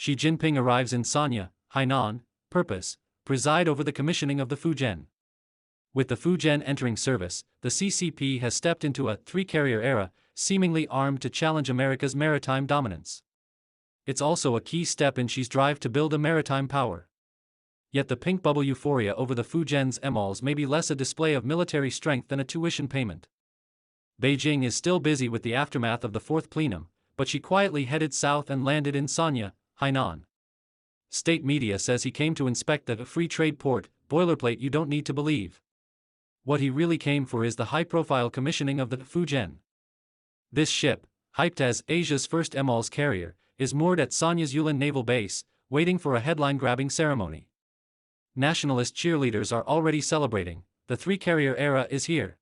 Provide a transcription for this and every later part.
Xi Jinping arrives in Sanya, Hainan, purpose, preside over the commissioning of the Fujian. With the Fujian entering service, the CCP has stepped into a three-carrier era, seemingly armed to challenge America's maritime dominance. It's also a key step in Xi's drive to build a maritime power. Yet the pink bubble euphoria over the Fujian's emals may be less a display of military strength than a tuition payment. Beijing is still busy with the aftermath of the fourth plenum, but Xi quietly headed south and landed in Sanya, Hainan. State media says he came to inspect the free trade port, boilerplate you don't need to believe. What he really came for is the high-profile commissioning of the Fujian. This ship, hyped as Asia's first emals carrier, is moored at Sanya's Yulin Naval Base, waiting for a headline-grabbing ceremony. Nationalist cheerleaders are already celebrating, the three-carrier era is here.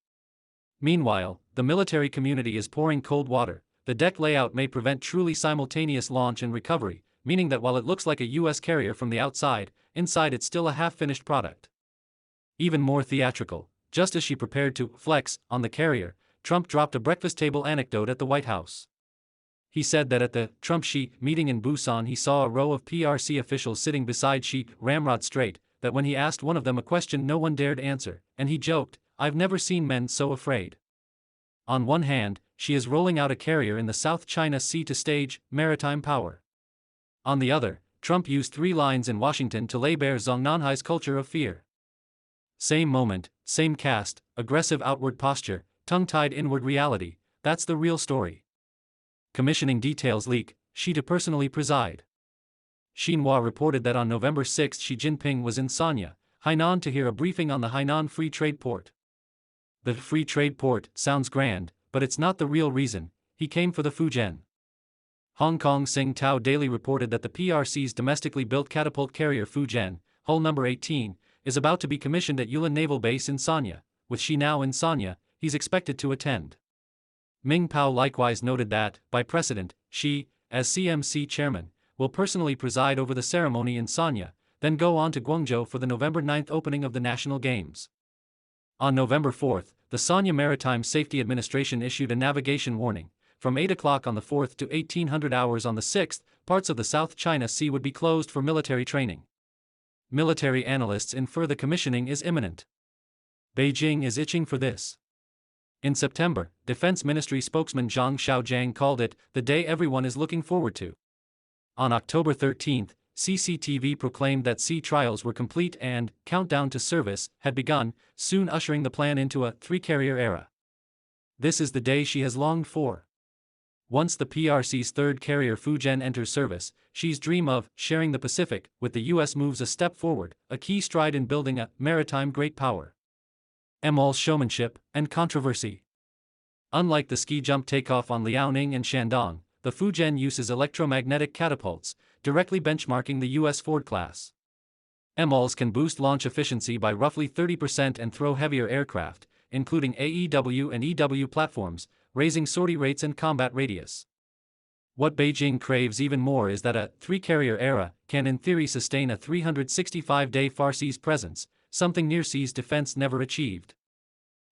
Meanwhile, the military community is pouring cold water. The deck layout may prevent truly simultaneous launch and recovery, meaning that while it looks like a US carrier from the outside, inside it's still a half-finished product. Even more theatrical, just as Xi prepared to flex on the carrier, Trump dropped a breakfast table anecdote at the White House. He said that at the Trump-Xi meeting in Busan he saw a row of PRC officials sitting beside Xi, ramrod straight, that when he asked one of them a question no one dared answer, and he joked, "I've never seen men so afraid." On one hand, Xi is rolling out a carrier in the South China Sea to stage maritime power. On the other, Trump used 3 lines in Washington to lay bare Zhong Nanhai's culture of fear. Same moment, same cast, aggressive outward posture, tongue-tied inward reality, that's the real story. Commissioning details leak, Xi to personally preside. Xinhua reported that on November 6 Xi Jinping was in Sanya, Hainan to hear a briefing on the Hainan Free Trade Port. The Free Trade Port sounds grand, but it's not the real reason. He came for the Fujian. Hong Kong Sing Tao Daily reported that the PRC's domestically built catapult carrier Fujian, hull number 18, is about to be commissioned at Yulin Naval Base in Sanya. With Xi now in Sanya, he's expected to attend. Ming Pao likewise noted that, by precedent, Xi, as CMC chairman, will personally preside over the ceremony in Sanya, then go on to Guangzhou for the November 9 opening of the National Games. On November 4, the Sanya Maritime Safety Administration issued a navigation warning. From 8 o'clock on the 4th to 1800 hours on the 6th, parts of the South China Sea would be closed for military training. Military analysts infer the commissioning is imminent. Beijing is itching for this. In September, Defense Ministry spokesman Zhang Xiaojiang called it the day everyone is looking forward to. On October 13, CCTV proclaimed that sea trials were complete and countdown to service had begun, soon ushering the plan into a three-carrier era. This is the day Xi has longed for. Once the PRC's third carrier Fujian enters service, Xi's dream of sharing the Pacific with the US moves a step forward, a key stride in building a maritime great power. Emal's showmanship and controversy. Unlike the ski jump takeoff on Liaoning and Shandong, the Fujian uses electromagnetic catapults, directly benchmarking the US Ford class. Emals can boost launch efficiency by roughly 30% and throw heavier aircraft, including AEW and EW platforms, raising sortie rates and combat radius. What Beijing craves even more is that a three-carrier era can in theory sustain a 365-day far seas presence, something near seas defense never achieved.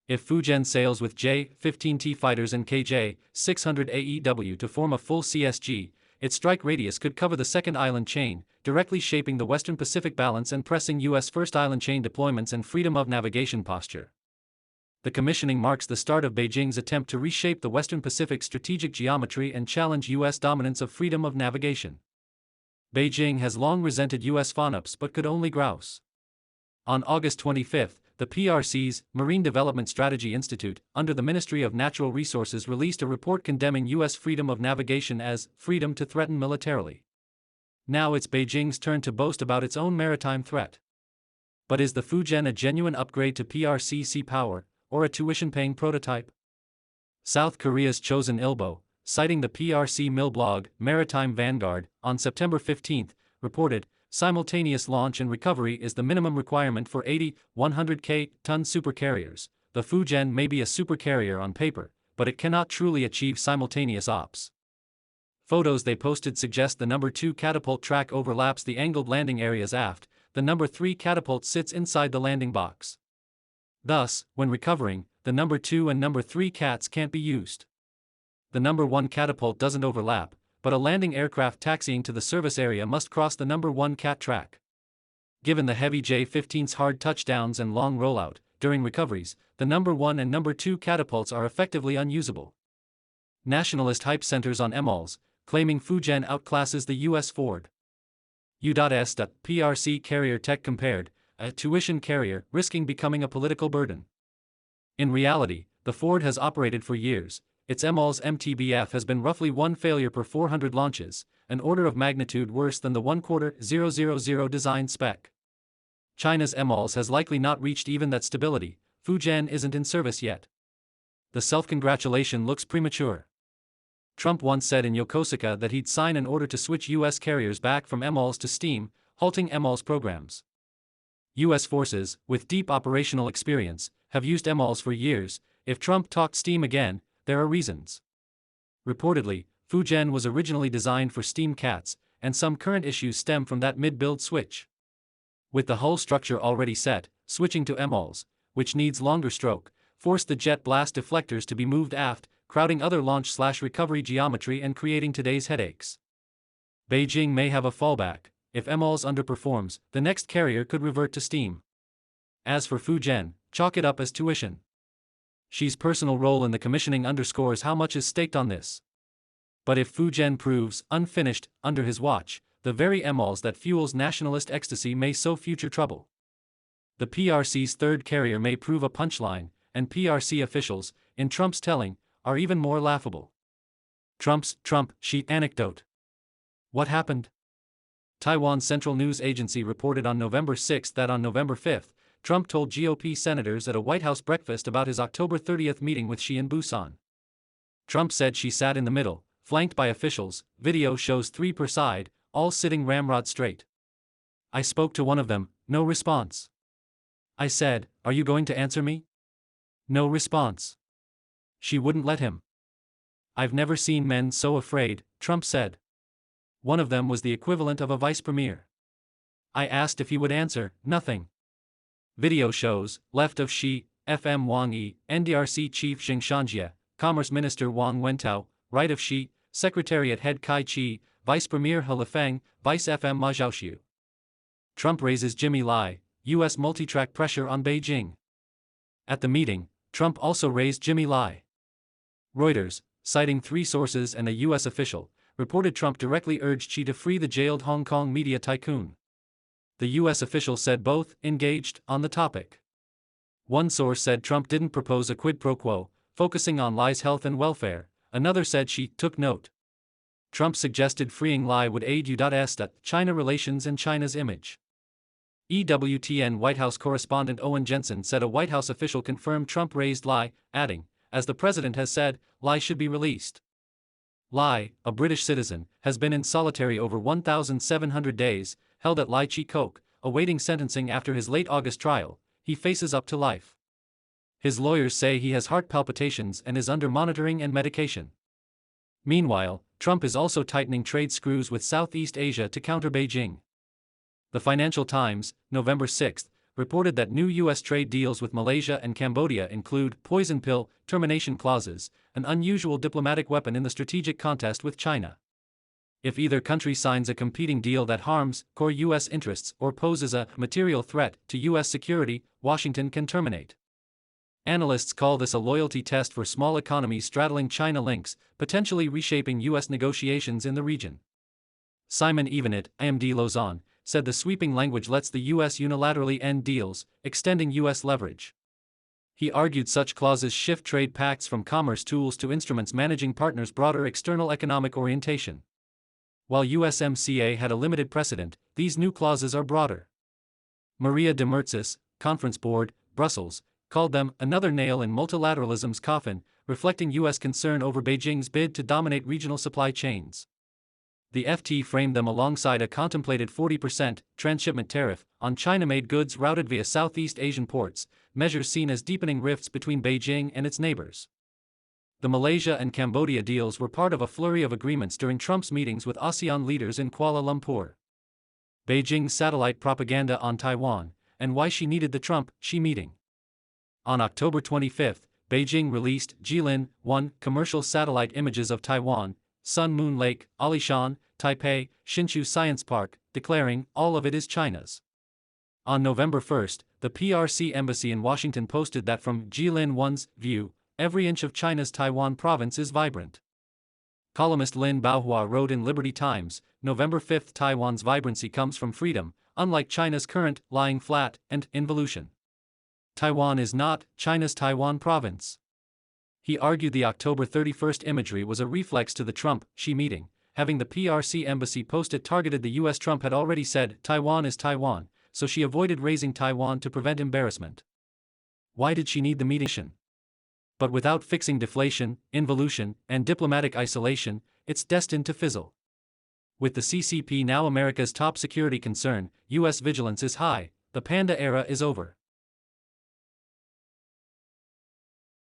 If Fujian sails with J-15T fighters and KJ-600 AEW to form a full CSG, its strike radius could cover the second island chain, directly shaping the Western Pacific balance and pressing US first island chain deployments and freedom of navigation posture. The commissioning marks the start of Beijing's attempt to reshape the Western Pacific strategic geometry and challenge US dominance of freedom of navigation. Beijing has long resented US FONUPs but could only grouse. On August 25, the PRC's Marine Development Strategy Institute, under the Ministry of Natural Resources, released a report condemning US freedom of navigation as freedom to threaten militarily. Now it's Beijing's turn to boast about its own maritime threat. But is the Fujian a genuine upgrade to PRC sea power, or a tuition-paying prototype? South Korea's Chosun Ilbo, citing the PRC mill blog Maritime Vanguard, on September 15, reported, simultaneous launch and recovery is the minimum requirement for 80-100K-ton supercarriers. The Fujian may be a supercarrier on paper, but it cannot truly achieve simultaneous ops. Photos they posted suggest the number 2 catapult track overlaps the angled landing areas aft, the number 3 catapult sits inside the landing box. Thus, when recovering, the number 2 and number 3 cats can't be used. The number 1 catapult doesn't overlap, but a landing aircraft taxiing to the service area must cross the number 1 CAT track. Given the heavy J-15's hard touchdowns and long rollout, during recoveries, the number 1 and number 2 catapults are effectively unusable. Nationalist hype centers on MLs, claiming Fujian outclasses the U.S. Ford. U.S. PRC carrier tech compared, a tuition carrier risking becoming a political burden. In reality, the Ford has operated for years. Its ML's MTBF has been roughly 1 failure per 400 launches, an order of magnitude worse than the 1/4,000 design spec. China's MLs has likely not reached even that stability. Fujian isn't in service yet. The self-congratulation looks premature. Trump once said in Yokosuka that he'd sign an order to switch U.S. carriers back from MLs to Steam, halting MLs programs. U.S. forces, with deep operational experience, have used MLs for years. If Trump talked Steam again, there are reasons. Reportedly, Fujian was originally designed for Steam CATs, and some current issues stem from that mid-build switch. With the hull structure already set, switching to MLs, which needs longer stroke, forced the jet blast deflectors to be moved aft, crowding other launch/recovery geometry and creating today's headaches. Beijing may have a fallback. If MLs underperforms, the next carrier could revert to Steam. As for Fujian, chalk it up as tuition. Xi's personal role in the commissioning underscores how much is staked on this. But if Fujian proves unfinished under his watch, the very MLs that fuels nationalist ecstasy may sow future trouble. The PRC's third carrier may prove a punchline, and PRC officials, in Trump's telling, are even more laughable. Xi anecdote. What happened? Taiwan's Central News Agency reported on November 6 that on November 5, Trump told GOP senators at a White House breakfast about his October 30 meeting with Xi in Busan. Trump said Xi sat in the middle, flanked by officials. Video shows 3 per side, all sitting ramrod straight. I spoke to one of them, no response. I said, "Are you going to answer me?" No response. Xi wouldn't let him. I've never seen men so afraid, Trump said. One of them was the equivalent of a vice premier. I asked if he would answer, nothing. Video shows, left of Xi, FM Wang Yi, NDRC Chief Xing Shanjie, Commerce Minister Wang Wentao, right of Xi, Secretariat Head Kai Chi, Vice Premier He Lifeng, Vice FM Ma Zhaoxiu. Trump raises Jimmy Lai, U.S. multi-track pressure on Beijing. At the meeting, Trump also raised Jimmy Lai. Reuters, citing 3 sources and a U.S. official, reported Trump directly urged Xi to free the jailed Hong Kong media tycoon. The U.S. official said both engaged on the topic. One source said Trump didn't propose a quid pro quo, focusing on Lai's health and welfare. Another said Xi took note. Trump suggested freeing Lai would aid U.S. China relations and China's image. EWTN White House correspondent Owen Jensen said a White House official confirmed Trump raised Lai, adding, "As the president has said, Lai should be released." Lai, a British citizen, has been in solitary over 1,700 days, held at Lai Chi Kok, awaiting sentencing after his late August trial. He faces up to life. His lawyers say he has heart palpitations and is under monitoring and medication. Meanwhile, Trump is also tightening trade screws with Southeast Asia to counter Beijing. The Financial Times, November 6, reported that new U.S. trade deals with Malaysia and Cambodia include poison pill termination clauses, an unusual diplomatic weapon in the strategic contest with China. If either country signs a competing deal that harms core U.S. interests or poses a material threat to U.S. security, Washington can terminate. Analysts call this a loyalty test for small economies straddling China links, potentially reshaping U.S. negotiations in the region. Simon Evenett, IMD Lausanne, said the sweeping language lets the U.S. unilaterally end deals, extending U.S. leverage. He argued such clauses shift trade pacts from commerce tools to instruments managing partners' broader external economic orientation. While USMCA had a limited precedent, these new clauses are broader. Maria de Mertzis, Conference Board, Brussels, called them another nail in multilateralism's coffin, reflecting U.S. concern over Beijing's bid to dominate regional supply chains. The FT framed them alongside a contemplated 40% transshipment tariff on China-made goods routed via Southeast Asian ports, measures seen as deepening rifts between Beijing and its neighbors. The Malaysia and Cambodia deals were part of a flurry of agreements during Trump's meetings with ASEAN leaders in Kuala Lumpur. Beijing's satellite propaganda on Taiwan, and why she needed the Trump-Xi meeting. On October 25, Beijing released Jilin-1 commercial satellite images of Taiwan, Sun Moon Lake, Alishan, Taipei, Hsinchu Science Park, declaring, all of it is China's. On November 1, the PRC embassy in Washington posted that from Jilin 1's view, every inch of China's Taiwan province is vibrant. Columnist Lin Baohua wrote in Liberty Times, November 5, Taiwan's vibrancy comes from freedom, unlike China's current lying flat and involution. Taiwan is not China's Taiwan province. He argued the October 31 imagery was a reflex to the Trump-Xi meeting, having the PRC embassy post it targeted the US. Trump had already said Taiwan is Taiwan, so she avoided raising Taiwan to prevent embarrassment. Why did she need the meeting? But without fixing deflation, involution, and diplomatic isolation, it's destined to fizzle. With the CCP now America's top security concern, US vigilance is high, the panda era is over.